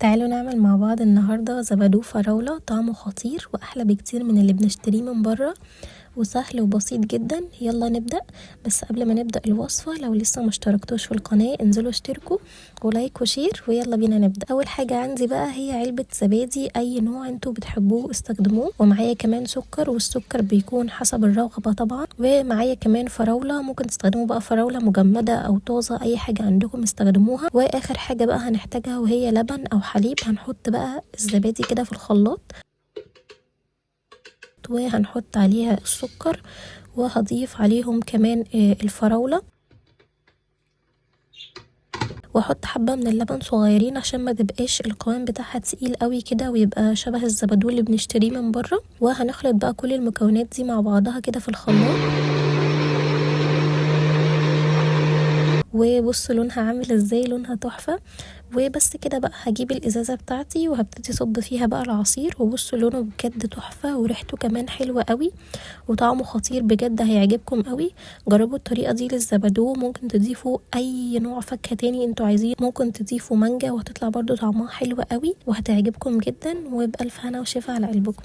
تعالوا نعمل مع بعض النهاردة زبادو فراولة، طعمه خطير واحلى بكتير من اللي بنشتريه من بره، وسهل وبسيط جدا. يلا نبدأ. بس قبل ما نبدأ الوصفة، لو لسه مشتركتوش في القناة انزلوا اشتركوا ولايك وشير، ويلا بينا نبدأ. اول حاجة عندي بقى هي علبة زبادي، اي نوع انتوا بتحبوه استخدموه، ومعايا كمان سكر، والسكر بيكون حسب الرغبة طبعا، ومعايا كمان فراولة، ممكن تستخدموا بقى فراولة مجمدة او طازة، اي حاجة عندكم استخدموها. واخر حاجة بقى هنحتاجها وهي لبن او حليب. هنحط بقى الزبادي كده في الخلاط، وهنحط عليها السكر، وهضيف عليهم كمان الفراولة، واحط حبة من اللبن صغيرين عشان ما تبقاش القوام بتاعها تقيل قوي كده، ويبقى شبه الزبادو اللي بنشتريه من بره. وهنخلط بقى كل المكونات دي مع بعضها كده في الخلاط، وبصوا لونها عامل ازاي، لونها تحفة. وبس كده بقى هجيب الازازة بتاعتي وهبتدي اصب فيها بقى العصير، وبصوا لونه بجد تحفة، وريحته كمان حلوة قوي، وطعمه خطير بجد، هيعجبكم قوي. جربوا الطريقة دي للزبادو. ممكن تضيفوا اي نوع فاكهة تاني انتوا عايزين، ممكن تضيفوا مانجا وهتطلع برضو طعمها حلو قوي، وهتعجبكم جدا. وبألف هنا وشفا على قلبكم.